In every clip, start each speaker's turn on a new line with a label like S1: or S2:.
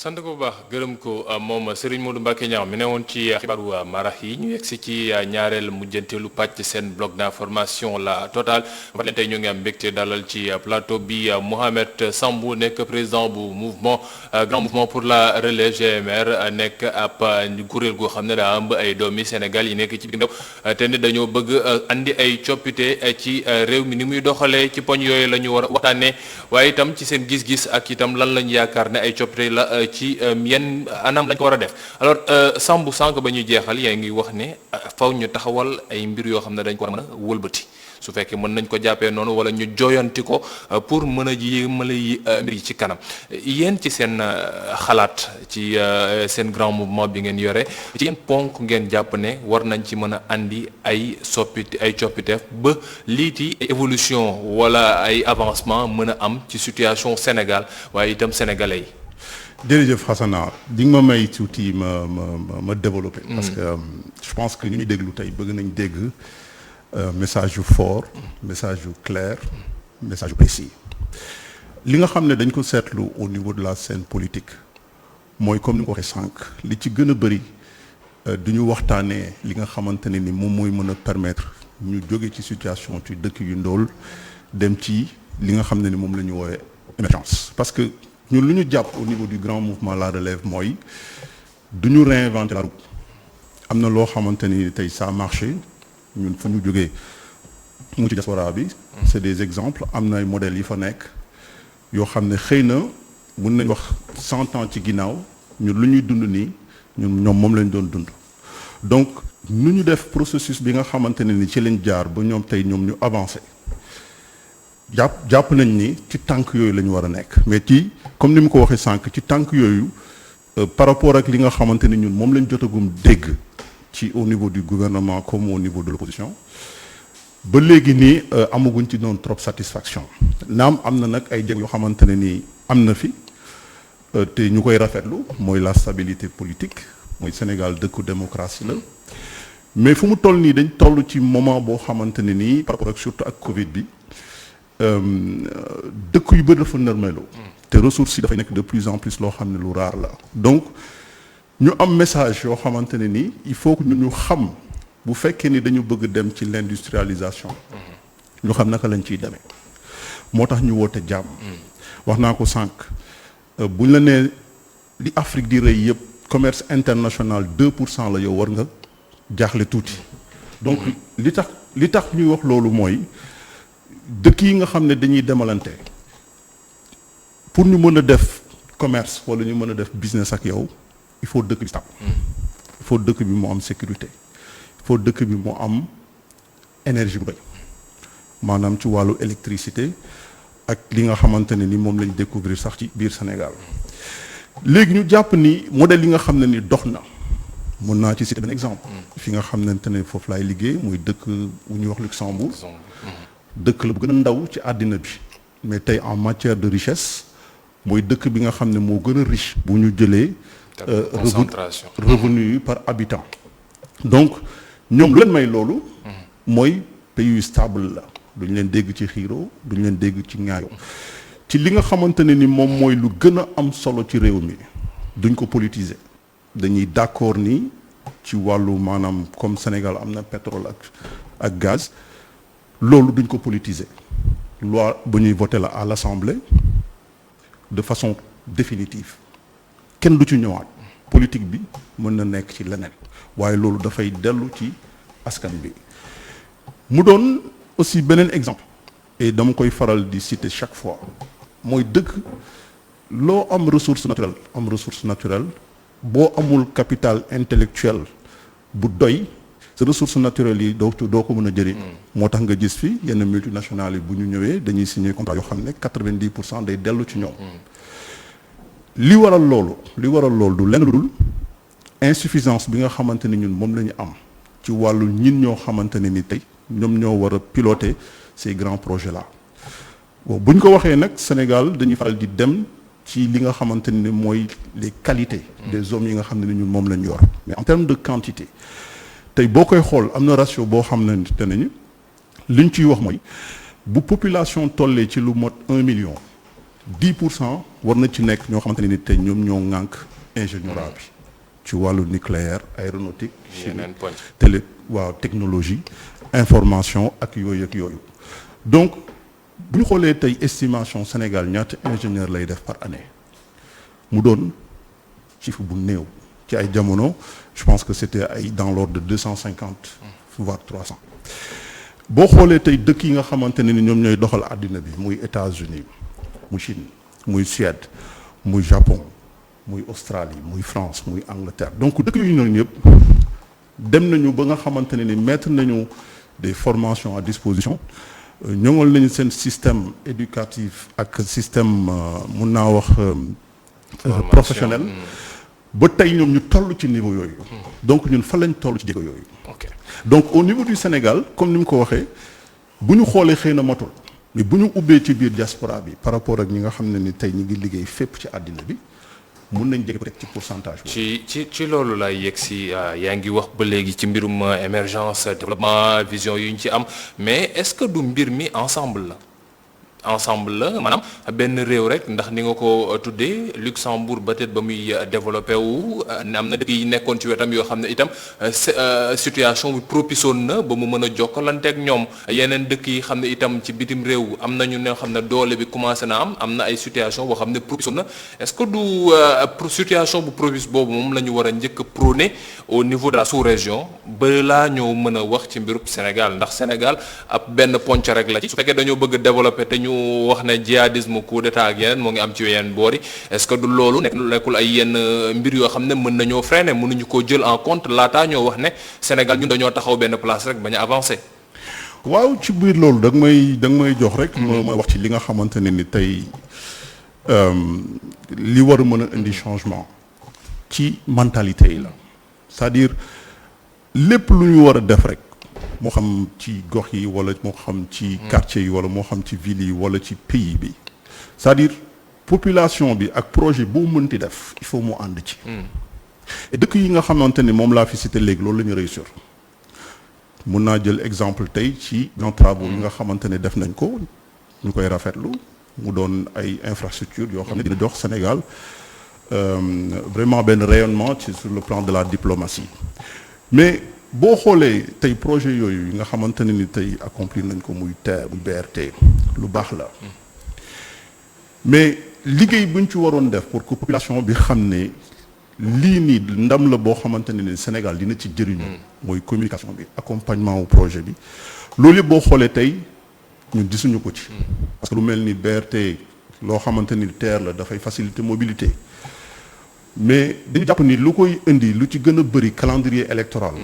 S1: sant ko bu baax gërëm ko moom Serigne Modou Mbacké Niang mi ne woon ci xibaaru marax yi ñu yegsi ci ñaareel mujjanteelu pàcc seen bloc d'information la Total ba tey ñu ngi am mbégte dalal ci plateau bi Mohamed Sambou nekk président bu mouvement grand mouvement pour la relève GMR nekk ab kuréel goo xam ne daa ëmb ay doomi Sénégal yi nekk ci biir ndaw te ne dañoo bëgg andi ay coppite ci réew mi ni muy doxalee ci poñ yooyu la ñu war a waxtaanee waaye itam ci seen gis-gis ak itam lan lañu yaakaar ne ay coppite la. ci yenn anam lañ ko war a def alors Sambou sànq ba ñuy jeexal yaa ngi wax ne faw ñu taxawal ay mbir yoo xam ne dañ ko war a mën a wëlbati su fekkee mën nañ ko jàppee noonu wala ñu jooyanti ko pour mën a yéemale yi mbir yi ci kanam yéen ci seen xalaat ci seen grand mouvement bi ngeen yore ci yéen ponk ngeen jàpp ne war nañ ci mën a andi ay coppiteef ba liiti évolution wala ay avancement mën a am ci situation Sénégal waaye itam sénégalais yi.
S2: jërëjëf Hassana di nga ma may tuuti ma développer. parce que je pense que ñu ñuy déglu tey bëgg nañ dégg message yu fort message yu clair message yu précis li nga xam ne dañ ko seetlu au niveau de la scène politique mooy comme ni nga ko waxee sànq li ci gën a bëri du ñu waxtaanee li nga xamante ne ni moom mooy mën a permettre ñu jóge ci situation ci dëkk yu ndóol dem ci li nga xam ne ni moom la ñu woowee émergence parce que ñun lu ñu jàpp au niveau du grand mouvement la relève mooy du ñu réinventer la roue am na loo xamante ni tey ça a marché ñun fu ñu jógee mu ci diaspora bi c'est des exemples am na ay modèles yi fa nekk yoo xam ne xëy na mën nañ wax 100 ans ci ginnaaw ñun lu ñuy dund nii ñoom moom lañ doon dund donc nu ñu def processus bi nga xamante ne ni ci lañ jaar ba ñoom tey ñoom ñu avancé jàpp nañ ni ci tànk yooyu la ñu war a nekk mais ci comme ni mu ko waxee sànq ci tànk yooyu par rapport ak li nga xamante ni ñun moom lañ jotagum dégg ci au niveau du gouvernement comme au niveau de l'opposition ba léegi nii amaguñ ci doon trop satisfaction naam am na nag ay jéego yoo xamante ne nii am na fi te ñu koy rafetlu mooy la stabilité politique mooy Sénégal dëkku démocratie la mais fu mu toll nii dañ toll ci moment boo xamante ne nii par rapport ak surtout ak Covid bi dëkk yu bëri dafa nërmeeloo te ressources yi dafay nekk de plus en plus loo xam ne lu raar la donc ñu am message yoo xamante ne nii il faut que ñu xam bu fekkee ni dañu bëgg dem ci l'industrialisation ñu xam naka lañ ciy demee moo tax ñu woote jàmm wax naa ko sànq buñ la nee li Afrique di rëy yëpp commerce international 2% la yow war nga jaaxle tuuti donc li tax ñuy wax loolu mooy dëkk yi nga xam ne dañuy demalante pour ñu mën a def commerce wala ñu mën a def business ak yow il faut dëkk bi stable il faut dëkk bi mu am sécurité il faut dëkk bi mu am énergie bu doy maanaam ci wàllu électricité ak li nga xamante ne ni moom lañ découvrir sax ci biir Sénégal léegi ñu jàpp ni modèle yi nga xam ne ni dox na mën naa ci citer benn exemple fi nga xamante ne foofu laay liggéey muy dëkk wu ñuy wax Luxembourg dëkk la bu gën a ndaw ci àddina bi mais tey en matière de richesse mooy dëkk bi nga xam ne moo gën a riche bu ñu jëlee revenu yi par habitant donc ñoom lu leen may loolu mooy pays yu stable la duñ leen dégg ci xiiro duñ leen dégg ci ŋaayo ci li nga xamante ne ni moom mooy lu gën a am solo ci réew mi duñ ko politiser dañuy d'accord ni ci wàllu maanaam comme Sénégal am na pétrole ak gaz loolu duñ ko politiser loi bu ñuy voter la à l'Assemblée de façon définitive kenn du ci ñëwaat politique bi mën na nekk ci leneen waaye loolu dafay dellu ci askan bi mu doon aussi beneen exemple et dama koy faral di citer chaque fois mooy dëkk loo am ressource naturelle boo amul capital intellectuel bu doy sa ressources naturelles yi doo ko mën a jëriñ moo tax nga gis fi yenn multinationales yi bu ñu ñëwee dañuy signer contrat yoo xam ne 90% day dellu ci ñoom li waral loolu du lenn dul insuffisance bi nga xamante ni ñun moom la ñu am ci wàllu ñin ñoo xamante ne ni tey ñoom ñoo war a piloter ces grands projets là bon bu ñu ko waxee nag Sénégal dañuy faral di dem ci li nga xamante ni mooy les qualités des hommes yi nga xam ne ni ñun moom la ñu yor mais en termes de quantité tey boo koy xool am na ratio boo xam ne te nañu liñ ciy wax mooy bu population tollee ci lu mot 1 million 10% war na ci nekk ñoo xamante ne ni tey ñoom ñoo ŋànk ingénierat bi ci wàllu nucléaire aéronautique chimique technologie information ak yooyu donc bu ñu xoolee tey estimation Sénégal ñaata ingénieur lay def par année mu doon chiffre bu néew ci ay jamono je pense que c'était ay dans l'ordre de 250 voire 300 boo xoolee tey dëkk yi nga xamante ne ni ñoom ñooy doxal àddina bi muy États-Unis muy Chine muy Suède muy Japon muy Australie muy France muy Angleterre donc dëkk yooyu noonu yëpp dem nañu ba nga xamante ne ni mettre nañu des formations à disposition ñoŋal nañu seen système éducatif ak système mun naa wax professionnel ba tey ñoom ñu toll ci niveau yooyu donc ñun fa lañ toll ci jéego yooyu donc au niveau du Sénégal comme ni mu ko waxee bu ñu xoolee xëy na matul mais bu ñu ubbee ci biir diaspora bi par rapport ak ñi nga xam ne ni tey ñi ngi liggéey fépp ci àddina bi mun nañ jege peut-être ci pourcentage boobu.
S1: ci loolu laay yegg si yaa ngi wax ba léegi ci mbirum émergence développement vision yu ñu ci am mais est-ce que du mbir mi ensemble la maanaam benn réew rek ndax ni nga ko tuddee Luxembourg peut-être ba muy développé wu am na dëkk yi nekkoon ci wetam yoo xam ne itam situation bi propice na ba mu mën a jokkalante ak ñoom yeneen dëkk yi xam ne itam ci bitim réew am nañu ne xam ne doole bi commencé na am na ay situation boo xam ne propice na est-ce que du situation bu propice boobu moom la ñu war a njëkk a prôner au niveau de la sous-région ba laa ñoo mën a wax ci mbirub Sénégal ndax Sénégal ab benn ponc rek la ci su fekkee dañoo bëgg a développer te ñu wax ne djihadisme coup d'état ak yeneen moo ngi am ci yeneen boor yi est-ce que du loolu nekkul ay yenn mbir yoo xam ne mën nañoo freiner mënuñu koo jël en compte laataa ñoo wax ne Sénégal ñun dañoo taxaw benn place rek bañ a avancer.
S2: waaw ci biir loolu da nga may jox rek. ma wax ci li nga xamante ne ni tey li war a mën a indi changement ci mentalité yi la c'est-à-dire lépp lu ñu war a def rek. moo xam ci gox yi wala moo xam ci quartier yi wala moo xam ci ville yi wala ci pays bi c'est-à-dire population bi ak projet boo mënti def il faut mu ànd ci et dëkk yi nga xamante ni moom laa fi cité léegi loolu la ñu réussir mun naa jël exemple tey ci grand travaux yi nga xamante ne def nañ ko ñu koy rafetlu mu doon ay infrastructures yoo xam ne dina jox Sénégal vraiment benn rayonnement ci sur le plan de la diplomatie mais boo xoolee tey projet yooyu yi nga xamante ne ni tey accomplir nañ ko muy TER muy BRT lu baax la mais liggéey buñ ci waroon def pour que population bi xam ne lii nii ndam la boo xamante ne ni Sénégal dina ci jëriñu mooy communication bi accompagnement wu projet bi loolu yëpp boo xoolee tey ñun gisuñu ko ci parce que lu mel ni BRT loo xamante ni TER la dafay faciliter mobilité mais dañu jàpp ni lu koy indi lu ci gën a bëri calendrier électoral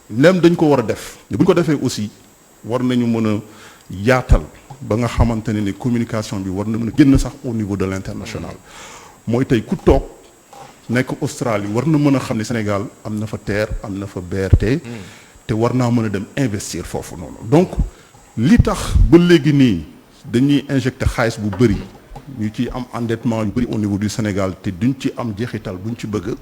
S2: nem dañ ko war a def bu ñu ko defee aussi war nañu mën a yaatal ba nga xamante ne ni communication bi war na mën a génn sax au niveau de l'international mooy tey ku toog nekk Australie war na mën a xam ne Sénégal am na fa TER am na fa BRT te war naa mën a dem investir foofu noonu donc li tax ba léegi nii dañuy injecter xaalis bu bëri ñu ci am endettement yu bëri au niveau du Sénégal te duñ ci am jeexital buñ ci bëgg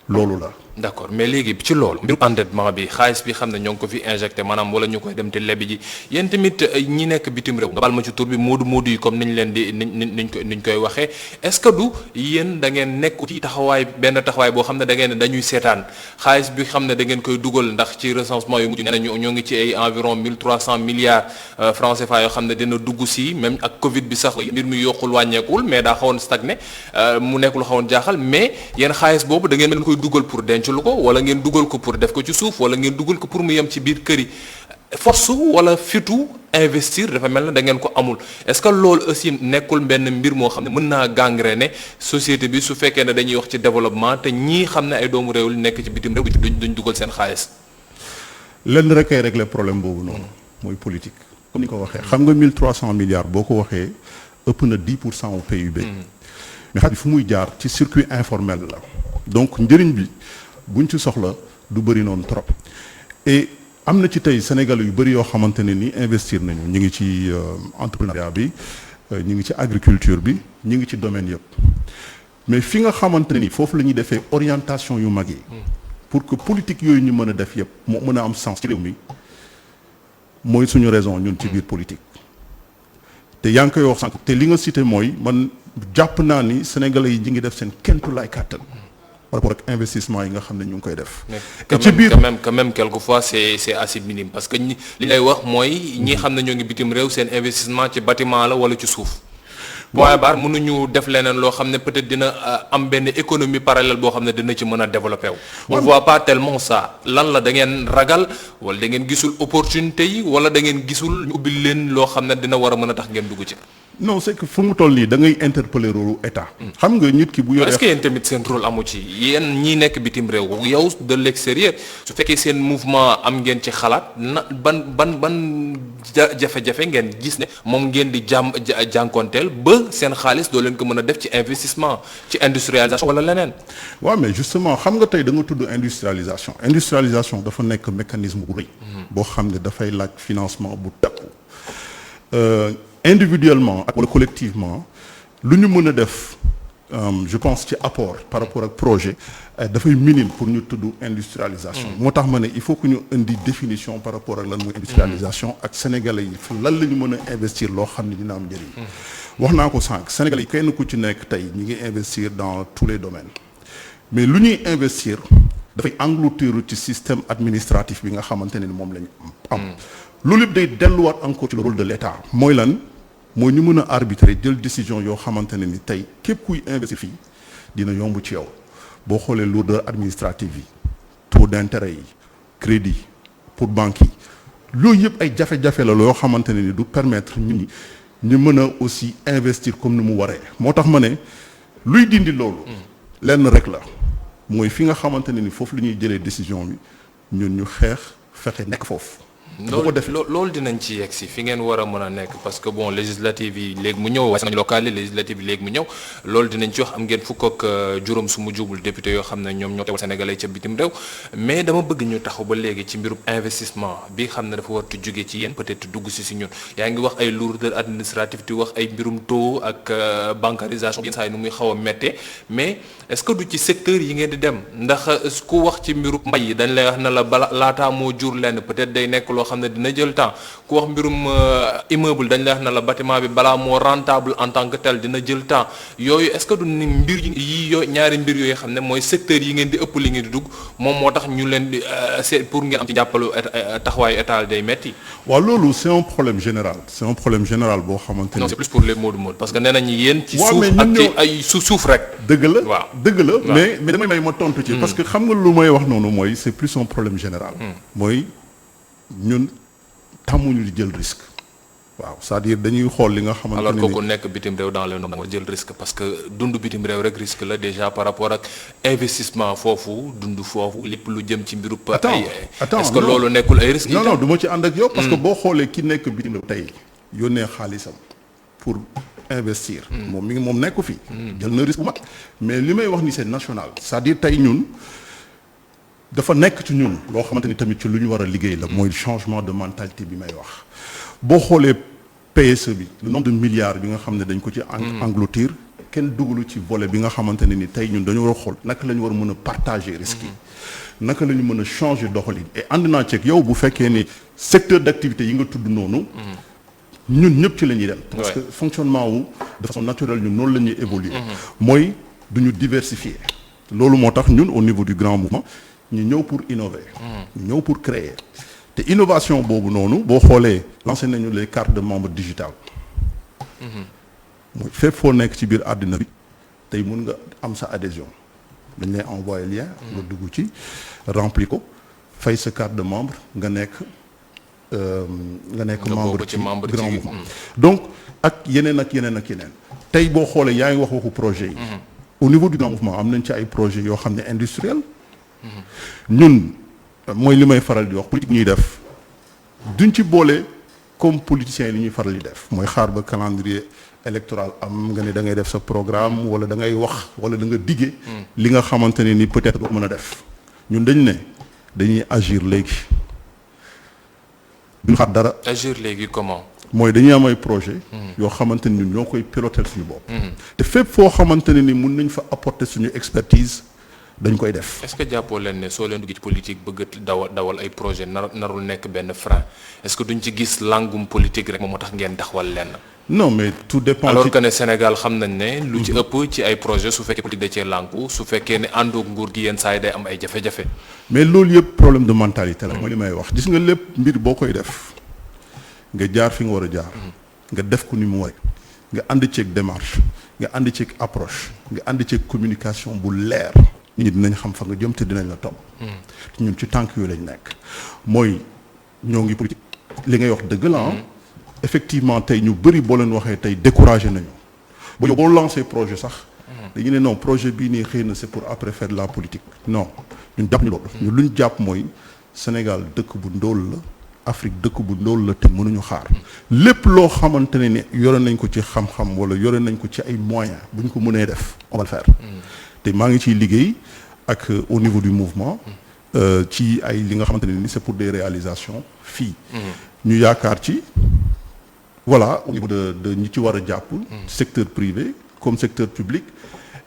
S2: loolu la.
S1: d'accord mais léegi ci loolu mbiru endettement bi xaalis bi xam ne ñoo ngi ko fi injecté maanaam wala ñu koy dem te lebi ji yéen tamit ñi nekk bitim réew nga baal ma ci tur bi moodu yi comme niñ leen di niñ koy waxee est-ce que du yéen da ngeen nekk ci benn taxawaay boo xam ne da ngeen dañuy seetaan xaalis bi xam ne da ngeen koy dugal ndax ci recensement yu mujj nee nañu ñoo ngi ci ay environ 1300 milliards francs CFA yoo xam ne dina dugg si même ak Covid bi sax mbir mi yokkul wàññeekul mais daa xawoon stagné mu nekk lu xawoon jaaxal mais yéen xaalis boobu da ngeen koy dugal pour denc lu ko wala ngeen dugal ko pour def ko ci suuf wala ngeen dugal ko pour mu yem ci biir kër yi force wala fitu investir dafa mel ne da ngeen ko amul est-ce que loolu aussi nekkul benn mbir moo xam ne mën naa gangréner société bi su fekkee ne dañuy wax ci développement te ñii xam ne ay doomu réew li nekk ci bitim réew duñ dugal seen xaalis.
S2: lenn rek ay régler problème boobu noonu. mooy politique comme ni ko waxee xam nga 1300 milliards boo ko waxee ëpp na 10% au PIB. mais xaalis bi fu muy jaar ci circuit informel la. donc njëriñ bi buñ ci soxla du bëri noonu trop et am na ci tey Sénégal yu bëri yoo xamante ne ni investir nañu ñu ngi ci entrepreneuriat bi ñu ngi ci agriculture bi ñu ngi ci domaine yëpp mais fi nga xamante ne ni foofu la ñuy defee orientation yu mag yi pour que politique yooyu ñu mën a def yëpp moo mën a am sens ci réew mi mooy suñu raison ñun ci biir politique te yaa ngi koy wax sànq te li nga cité mooy man jàpp naa ni sénégalais yi ñi ngi def seen kéemtulaay kàttan par rapport ak investissement yi nga xam ne ñu ngi koy def.
S1: et ci biir quand même quelquefois c'est assez minime parce que li lay wax mooy ñi xam ne ñoo ngi bitim réew seen investissement ci bâtiment la wala ci suuf. point barre mënuñu def leneen loo xam ne peut-être dina am benn économie parallèle boo xam ne dina ci mën a développer wu. on ne voit pas tellement ça lan la da ngeen ragal wala da ngeen gisul opportunité yi wala da ngeen gisul ñu ubbil leen loo xam ne dina war a mën a tax ngeen dugg ci.
S2: non c'est que fu mu toll nii da ngay interpeller rôle état. xam nga nit ki bu yoree.
S1: est-ce que yéen tamit seen rôle amu ci yéen ñii nekk bitim réew yow de l'extérieur su fekkee seen mouvement am ngeen ci xalaat na ban jafe-jafe ngeen gis ne moom ngeen di jànkonteel ba seen xaalis doo leen ko mën a def ci investissement ci industrialisation wala leneen.
S2: waaw mais justement xam nga tey da nga tudd industrialisation dafa nekk mécanisme bu rëy. boo xam ne dafay laaj financement bu takku. Individuellement ak wala collectivement lu ñu mën a def je pense ci apport par rapport ak projet dafay minime pour ñu tudd industrialisation. moo tax ma ne il faut que ñu indi définition par rapport ak lan mooy industrialisation ak sénégalais yi lan la ñu mën a investir loo xam ne dina am njëriñ. wax naa ko sànq sénégalais yi kenn ku ci nekk tey ñi ngi investir dans tous les domaines mais lu ñuy investir dafay engloutir ci système administratif bi nga xamante ne ni moom la ñu am. loolu yëpp day delluwaat encore ci le rôle de l'État mooy lan. mooy ñu mën a arbitrer jël décision yoo xamante ne ni tey képp kuy investir fii dina yomb ci yow boo xoolee lourdeur administrative yi taux d'intérêt yi crédit pour banque yi loolu yëpp ay jafe-jafe la yoo xamante ne ni du permettre ñu mën a aussi investir comme ni mu waree moo tax ma ne luy dindi loolu lenn rek la mooy fi nga xamante ne ni foofu la ñuy jëlee décision bi ñun ñu fexe nekk foofu.
S1: loolu dinañ ci yegg si fi ngeen war a mën a nekk parce que bon législative yi léegi mu ñëw waaye nañu locales yi législative yi léegi mu ñëw loolu dinañ ci wax am ngeen fukk ak juróom su mu jubul député yoo xam ne ñoom ñoo teewal sénégalais ca bitim réew mais dama bëgg ñu taxaw ba léegi ci mbirum investissement bi xam ne dafa war a jóge ci yéen peut-être dugg si ñun yaa ngi wax ay lourdeur administrative di wax ay mbirum taux ak bancarisation yenn saa yi nu muy xaw a méttee mais est-ce que du ci secteur yi ngeen di dem ndax ku wax ci mbirum mbay yi dañ lay wax na la bala laataa moo jur lenn peut-être day nekk loo xam ne dina jël temps ku wax mbirum immeuble dañ lay wax na la bâtiment bi balaa moo rentable en tant que tel dina jël temps yooyu est-ce que du ni mbir yi ñaari mbir yooyu xam ne mooy secteur yi ngeen di ëpp li ngeen di dugg moom moo tax ñu leen di c'est pour ngeen am ci jàppalu taxawaayu état day metti
S2: waaw loolu c'est un problème général boo xamante
S1: non c'est plus pour les mots de mode parce que nee nañu yéen ci suuf ak ci ay suuf rek
S2: dëgg la
S1: waaw
S2: dëgg la mais damay may ma tontu ci parce que xam nga lu may wax noonu mooy c'est plus un problème général mooy ñun tàmmuñu di jël risque waaw c'est-à-dire dañuy xool li nga xamante ne
S1: alors que ku nekk bitim réew dans le nord nga jël risque parce que dund bitim réew rek risque la déjà par rapport ak investissement foofu dund foofu lépp lu jëm ci mbiru est-ce que loolu nekkul ay risque
S2: non du ma ci ànd ak yow parce que boo xoolee ki nekk bitim réew tey yónnee xaalisam pour investir moom nekku fi jël na risque bu mag mais li may wax ni c'est national c'est-à-dire tey ñun dafa nekk ci ñun loo xamante ni tamit ci lu ñu war a liggéey la mooy changement de mentalité bi may wax boo xoolee PSE bi le nombre de milliards bi nga xam ne dañ ko ci engloutir kenn dugalu ci volet bi nga xamante ne ni tey ñun dañu war a xool naka la ñu war a mën a partager risques yi naka la ñu mën a changer doxalin et ànd naa ceeg yow bu fekkee ni secteur d'activité yi nga tudd noonu ñun ñëpp ci la ñuy dem parce que fonctionnement wu de façon naturelle ñun noonu la ñuy évoluer mooy du ñu diversifier loolu moo tax ñun au niveau du grand mouvement ñu ñëw pour innover ñu ñëw pour créer te innovation boobu noonu boo xoolee lancé nañu les cartes de membres digitales mooy fépp foo nekk ci biir àddina bi tey mun nga am sa adhésion dañ lay envoyer lien nga dugg ci rempli ko fay sa carte de membre nga nekk membre ci grand mouvement donc ak yeneen tey boo xoolee yaa ngi wax waxu projet yi au niveau du grand mouvement am nañ ci ay projets yoo xam ne industriel ñun mooy li may faral di wax politique ñuy def duñ ci boole comme politiciens yi li ñuy faral di def mooy xaar ba calendrier électoral am nga ne da ngay def sa programme wala da ngay wax wala da nga dige li nga xamante ne ni peut-être doo mën a def ñun dañuy agir léegi duñ xaar dara.
S1: agir léegi comment.
S2: mooy dañuy am ay projet yoo xamante ni ñun ñoo koy piloter suñu bopp te fépp foo xamante ne ni mun nañ fa apporter suñu expertise dañ koy def.
S1: est-ce que jàppoo leen ne soo leen dugg ci politique bëgg dawal ay projet narul nekk benn frein est-ce que duñ ci gis langum politique rek moom moo tax ngeen taxawal lenn.
S2: non mais tout dépend.
S1: alors que ne Sénégal xam nañ ne. lu ci ëpp ci ay projet su fekkee politique da cee lànku su fekkee ne àndoog nguur gi yenn saa yi day am ay jafe-jafe.
S2: mais loolu yëpp problème de mentalité la. mooy li may wax gis nga lépp mbir boo koy def nga jaar fi nga war a jaar. nga def ko ni mu waree. nga ànd ceeg démarche nga ànd ceeg approche nga ànd ceeg communication bu leer. nit ñi dinañ xam fa nga jëm te dinañ la topp. ñun ci tànk yooyu lañ nekk. mooy ñoo ngi politique. li ngay wax dëgg la effectivement tey ñu bëri boo leen waxee tey découragé nañu. boo lancé projet sax. dañu ne non projet bii nii xëy na c'est pour après faire de la politique. non ñun jàpp ñu loolu. ñu lu ñu jàpp mooy Sénégal dëkk bu ndóol la. Afrique dëkk bu ndóol la te mënuñu xaar. lépp loo xamante ne ni yore nañ ko ci xam-xam wala yore nañ ko ci ay moyens bu ñu ko mënee def on va le faire. te maa ngi ciy liggéey ak au niveau du mouvement. ci ay li nga xamante ne ni c'est pour des réalisations fii. ñu yaakaar ci voilà au niveau de ñi ci war a jàpp. secteur privé comme secteur public.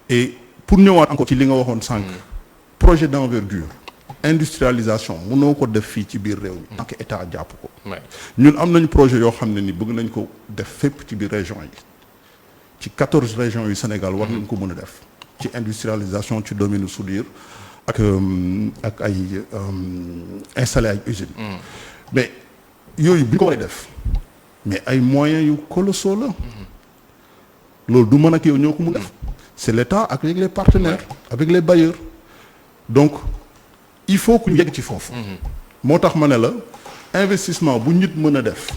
S2: et pour ñëwaat encore ci li nga waxoon sànq. projet d'envergure. industrialisation mënoo ko def fii ci biir réew mi. tant que état jàpp ko. ñun am nañu projet yoo xam ne ni bëgg nañ ko def fépp ci biir région yi. ci 14 régions yu Sénégal war nañ ko mën a def. ci industrialisation ci domaine soudure ak ay installé ay usines. mais yooyu bu ñu ko waree def mais ay moyens yu colossaux la. loolu du mën ak yow ñoo ko mun def. c'est l'État avec les partenaires. avec les bailleurs. donc il faut que ñu yegg ci foofu. moo tax ma ne la investissement bu nit mën a def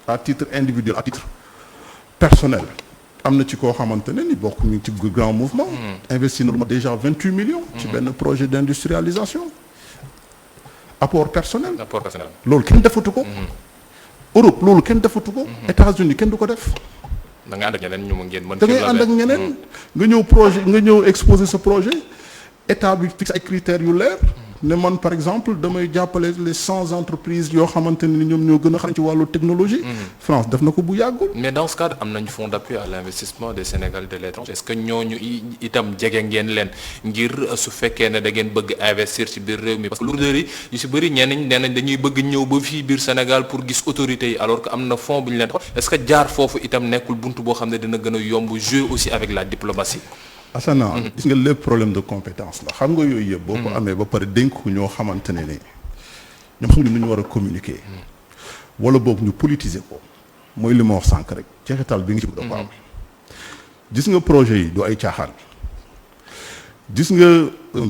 S2: à titre individuel à titre personnel. am na ci koo xamante ne ni bokk ñu ci grand mouvement. investi na déjà 28 millions. ci benn projet d'industrialisation. apport personnel. loolu kenn defatu ko. Europe loolu kenn defatu ko. États-Unis kenn du ko def.
S1: da nga ànd ak ñeneen ñu ngeen mën.
S2: da ngay ànd ak ñeneen. nga ñëw projet nga ñëw exposer sa projet état bi fixe ay critères yu leer. ne man par exemple damay jàppale les 100 entreprises yoo xamante ne ni ñoom ñoo gën a xam ci wàllu technologie. France def na ko bu yàggul.
S1: mais dans ce cadre am nañu fonds d'appui à l'investissement des Sénégalais de l'étranger est-ce que ñooñu itam jege ngeen leen ngir su fekkee ne da ngeen bëgg investir ci biir réew mi parce que lu bëri yu si bëri ñenn ñi nee nañ dañuy bëgg ñëw ba fii biir Sénégal pour gis autorités yi alors que am na fonds bu ñu leen tax est-ce que jaar foofu itam nekkul buntu boo xam ne dina gën a yomb jouer aussi avec la diplomatie.
S2: Assana gis nga lépp problème de compétence la xam nga yooyu yëpp boo ko amee ba pare dénk ko ñoo xamante ne ni ñoom xam ne nu ñu war a communiquer wala boog ñu politiser ko mooy li ma wax sànq rek jeexital bi nga ci bëgg a ko am gis nga projet yi du ay caaxaan gis nga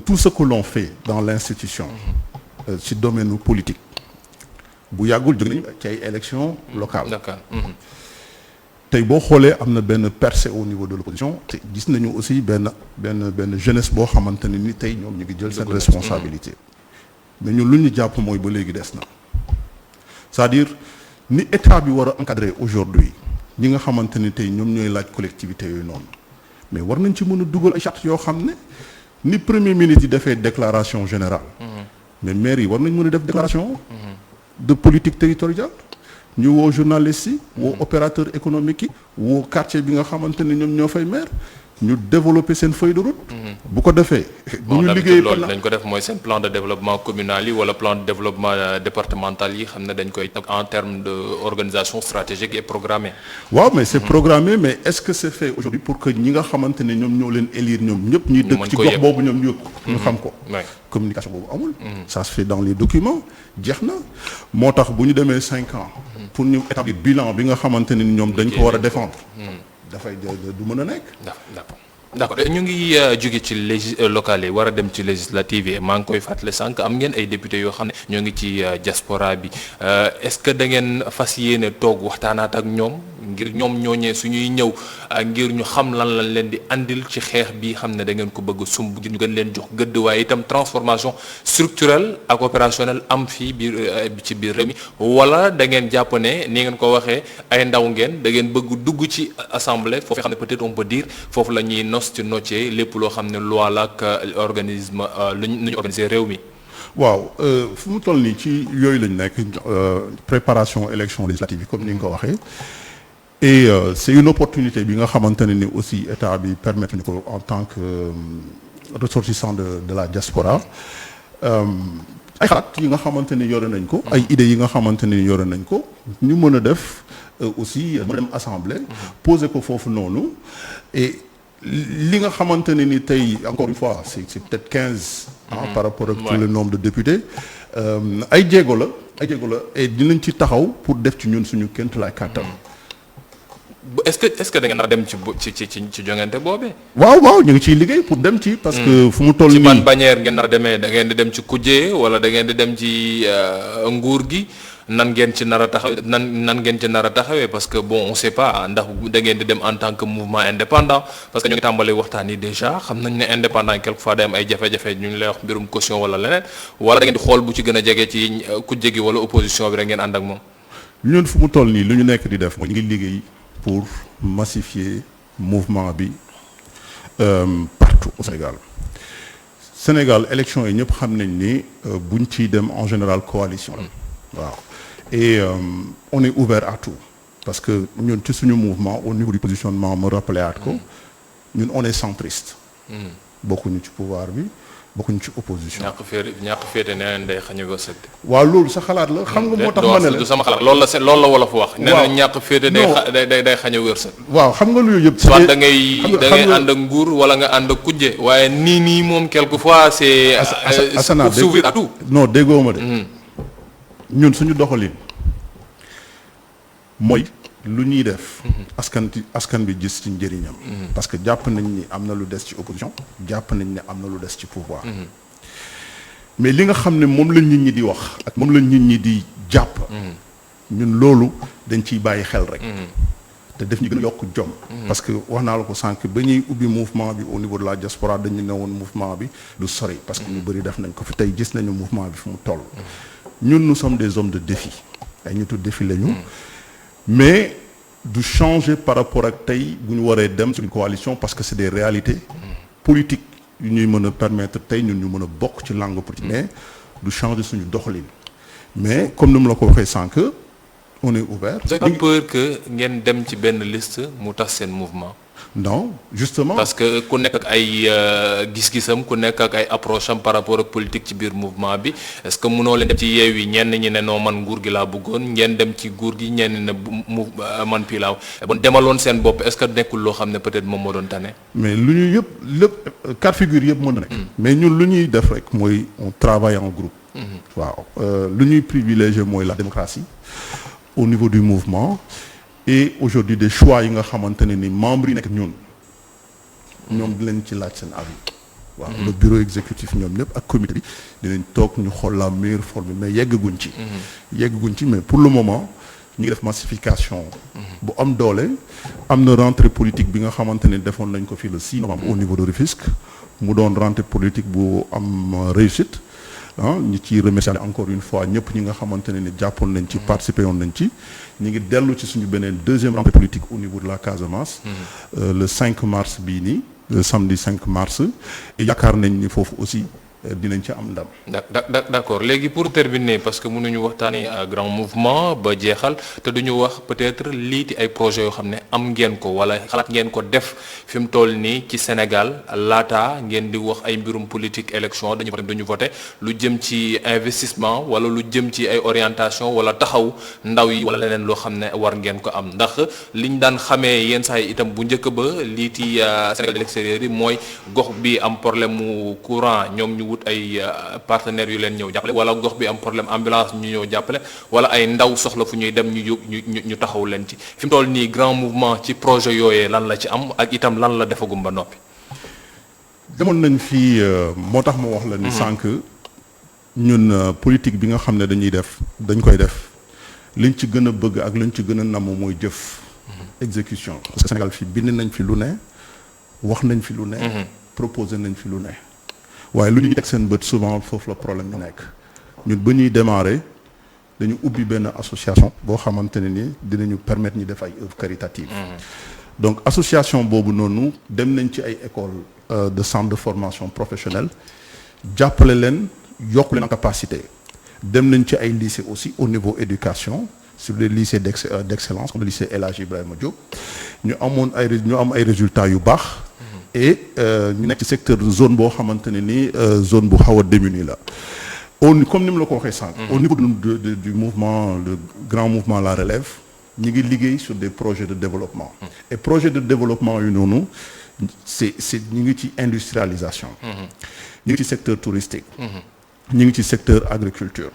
S2: tout ce que l'on fait dans l'institution ci domaine politique bu yàggul jóge nañu ci ay élections locales.
S1: D'accord.
S2: tey boo xoolee am na benn percée au niveau de l'opposition te gis nañu aussi benn jeunesse boo xamante ne ni tey ñoom ñu ngi jël seen responsabilité mais ñun lu ñu jàpp mooy ba léegi des na c'est-à-dire ni état bi war a encadrer aujourd'hui ñi nga xamante ni tey ñoom ñooy laaj collectivité yooyu noonu mais war nañ ci mën a dugal ay charte yoo xam ne ni premier ministre yi defee déclaration générale mais maire yi war nañ mën a def déclaration de politique territoriale ñu woo journalistes yi woo opérateur économique yi woo quartier bi nga xamante ne ñoom ñoo fay maire ñu développer seen feuille de route. bu ko defee. bu ñu liggéey
S1: loolu dañ ko def mooy seen plan de développement communal yi wala plan de développement départemental yi xam ne dañ koy en termes de organisation stratégique et programmée.
S2: waaw mais c'est programmé mais est-ce que c'est fait aujourd'hui pour que ñi nga xamante ne ñoom ñoo leen élire ñoom ñëpp ñuy dëkk ci gox boobu ñoom ñu xam ko. communication boobu amul. ça se fait dans les documents jeex na moo tax bu ñu demee 5 ans. pour ñu établir bilan bi nga xamante ne ñoom dañ ko war a défendre. dafay du mën a nekk.
S1: d'accord ñu ngi jóge ci locales yi war a dem ci législatives yi maa ngi koy fàttali sànq am ngeen ay députés yoo xam ne ñoo ngi ci diaspora bi est-ce que da ngeen fas yéene toog waxtaanaat ak ñoom ngir ñoom ñooñee suñuy ñëw ngir ñu xam lan lañ leen di andil ci xeex bi xam ne da ngeen ko bëgg sumb ngir ñu gën leen jox gëdd waaye itam transformation structurelle ak opérationnelle am fii biir ci biir réew mi wala da ngeen jàpp ne ni ngeen ko waxee ay ndaw ngeen da ngeen bëgg dugg ci assemblée foofu xam ne peut-être on peut dire foofu la ñuy ci noccee lépp loo xam ne loi la ak organisme lu ñu organiser réew mi.
S2: waaw fu mu toll nii ci yooyu lañ nekk préparation élection législative yi comme ni nga ko waxee et c'est une opportunité bi nga xamante ne ni aussi état bi permettre ñu ko en tant que ressortissants de la diaspora ay xalaat yi nga xamante ni yore nañ ko ay idées yi nga xamante ni yore nañ ko ñu mën a def aussi mën a dem assemblée poser ko foofu noonu et li nga xamante ne ni tey encore une fois c'est peut-être 15 par rapport ak le nombre de députés ay jéego la et dinañ ci taxaw pour def ci ñun suñu kémt lay kàttan
S1: est-ce que da ngeen a dem ci jongante boobee.
S2: waaw ñu ngi ciy liggéey pour dem ci. parce que fu mu toll nii
S1: ci ban bannière ngeen nar a demee da ngeen di dem ci kujje wala da ngeen di dem ci nguur gi nan ngeen ci nar a taxaw nan ngeen ci nar a taxawee parce que bon on sait pas ndax da ngeen di dem en tant que mouvement indépendant parce que ñu ngi tàmbali waxtaan yi déjà xam nañ ne indépendant yi quelquefois day am ay jafe-jafe ñu ngi lay wax mbirum caution wala leneen wala da ngeen di xool bu ci gën a jege ci kujje gi wala opposition bi rek ngeen ànd ak moom.
S2: ñun fu mu toll nii lu ñu nekk di def mooy ñu ngi liggéey pour massifier mouvement bi partout au Sénégal élection yi ñëpp xam nañ ni buñ ciy dem en général coalition waaw et on est ouvert à tout parce que ñun ci suñu mouvement au niveau du positionnement ma rappelé at ko ñun on est centriste bokkuñu ci pouvoir bi bokkuñu ci opposition.
S1: ñàkk féete nee nañ day xañ a wërsëg.
S2: waaw loolu sa xalaat la. xam nga moo tax ma ne la
S1: du sama xalaat loolu la wolof wax. nee na ñàkk féete day xañ a wërsëg.
S2: waaw xam nga lu yëpp.
S1: soit da ngay ànd ak nguur wala nga ànd ak kujje. waaye nii moom quelquefois c'est.
S2: Asana
S1: s'ouvrir à tout.
S2: non déggoo ma de. ñun suñu doxalin mooy. lu ñuy def. askan bi gis ci njëriñam. parce que jàpp nañ ni am na lu des ci opposition. jàpp nañ ne am na lu des ci pouvoir. mais li nga xam ne moom la nit ñi di wax ak moom la nit ñi di jàpp. ñun loolu dañ ciy bàyyi xel rek. te def ñu gën a yokk jom. parce que wax naa la ko sànq ba ñuy ubbi mouvement bi au niveau de la diaspora dañu ne woon mouvement bi du sori. parce que ñu bëri def nañ ko fi tey gis nañu mouvement bi fu mu toll. ñun nous sommes des hommes de défi ay nitu défi lañu. mais du changer par rapport ak tey bu ñu waree dem sur une coalition parce que c'est des réalités politiques yu ñuy mën a permettre tey ñun ñu mën a bokk ci langue politique mais du changer suñu doxalin mais comme ni mu la ko waxee sànq on est ouvert.
S1: vous avez peur que ngeen dem ci benn liste mu tax seen mouvement.
S2: non justement
S1: parce que ku nekk ak ay gis-gisam ku nekk ak ay approche am par rapport ak politique ci biir mouvement bi est-ce que mënoo leen dem ci Yewwi ñenn ñi ne noo man nguur gi laa bëggoon ngeen dem ci nguur gi ñenn ñi ne man pii laa bon demaloon seen bopp est-ce que nekkul loo xam ne peut-être moom moo doon tane.
S2: mais lu ñuy lépp cas de figure yëpp mën na nekk. mais ñun lu ñuy def rek mooy on travaille en groupe. waaw lu ñuy privilégier mooy la démocratie au niveau du mouvement. et aujourd'hui des choix yi nga xamante ne ni membres yi nekk ñoom dinañ ci laaj seen avis. waaw le bureau exécutif ñoom ñëpp ak comité bi dinañ toog ñu xool la meilleure forme mais yeggaguñ ci. mais pour le moment ñu ngi def massification. bu am doole am na rentrée politique bi nga xamante ne defoon nañ ko fii le 6 novembre au niveau de Rufisque mu doon rentrée politique bu am réussite. ñi ciy remercier encore une fois ñëpp ñi nga xamante ne ni jàppoon nañ ci participé woon nañ ci ñu ngi dellu ci suñu beneen deuxième rentrée politique au niveau de la Casamance. le 5 mars bii nii le samedi 5 mars et yaakaar nañ ni foofu aussi dinañ ci am ndam.
S1: d'accord léegi pour terminer parce que mënuñu waxtaanee grand mouvement ba jeexal te duñu wax peut-être liiti ay projets yoo xam ne am ngeen ko wala xalaat ngeen ko def fi mu toll nii ci Sénégal laata ngeen di wax ay mbirum politique élection dañu voté lu jëm ci investissement wala lu jëm ci ay orientation wala taxaw ndaw yi wala leneen loo xam ne war ngeen ko am ndax liñ daan xamee yenn saa yi itam bu njëkk ba liiti Sénégal de l'extérieur yi mooy gox bi am problème mu courant ñoom ñu wut ay partenaires yu leen ñëw jàppale wala gox bi am problème ambulance ñu ñëw jàppale wala ay ndaw soxla fu ñuy dem ñu taxaw leen ci fi mu toll nii grand mouvement ci projet yooyee lan la ci am ak itam lan la defagum ba noppi.
S2: demoon nañ fii moo tax ma wax la ni sànq ñun politique bi nga xam ne dañ koy def liñ ci gën a bëgg ak liñ ci gën a namm mooy jëf. exécution parce que Sénégal fii bind nañ fi lu ne wax nañ fi lu ne. proposé nañ fi lu ne. waaye lu ñuy teg seen bët souvent foofu la problème ñu nekk ñun ba ñuy démarrer dañu ubbi benn association boo xamante ne ni dinañu permettre ñu def ay œuvres caritatives. donc association boobu noonu dem nañ ci ay écoles de centre de formation professionnelle jàppale leen yokk leen en capacité dem nañ ci ay lycées aussi au niveau éducation sur les lycées d'excellence comme le lycée El Hadji Ibrahima Diop ñu am ay résultats yu baax. et ñu nekk ci secteur zone boo xamante ne ni zone bu xaw a démunie la comme ni mu la ko waxee sànq. au niveau du mouvement le grand mouvement La Relève ñu ngi liggéey sur des projets de développement. et projets de développement yu noonu c'est ñu ngi ci industrialisation. ñu ngi ci secteur touristique. ñu ngi ci secteur agriculture.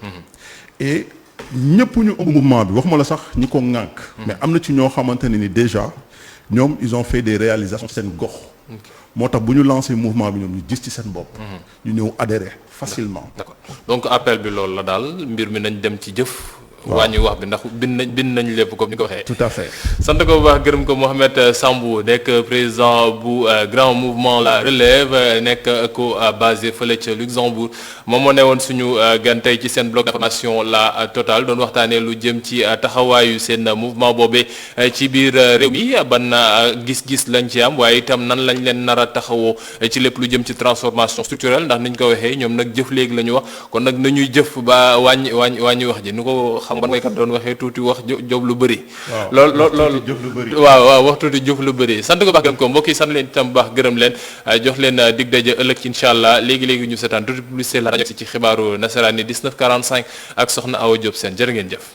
S2: et ñëpp ñu ëmb mouvement bi waxuma la sax ñi ko ŋànk. mais am na ci ñoo xamante ne ni déjà ñoom ils ont fait des réalisations seen gox. moo tax bu ñu lancé mouvement bi ñoom ñu gis ci seen bopp. ñu ñëw adhérer facilement.
S1: d'accord donc appel bi loolu la daal mbir mi nañ dem ci jëf. wàññi wax bi ndax bind nañ lépp comme ni ko waxee.
S2: tout à fait.
S1: sant ko bu baax gërëm ko Mohamed Sambou nekk président bu grand mouvement La Relève nekk ko basé fële ca Luxembourg moom moo ne woon suñu gan tey ci seen bloc d'information La Totale doon waxtaanee lu jëm ci taxawaayu seen mouvement boobee ci biir réew mi ban gis-gis lañ ci am waaye itam nan lañ leen nar a taxawoo ci lépp lu jëm ci transformation structurelle ndax niñ ko waxee ñoom nag jëf léegi la ñu wax kon nag nañuy jëf ba wàññi wax ji nu ko xam nga kat doon waxee tuuti wax job lu bëri. loolu waaw wax tuuti jëf lu bëri sant ko baax gërëm ko mbokk yi sant leen itam baax gërëm leen jox leen dig daje ëllëg incha allah léegi ñu seetaan tuuti publicité la rajo si ci xibaaru nasaraan ni 19:45 ak soxna Awa Diop seen jërë ngeen jëf.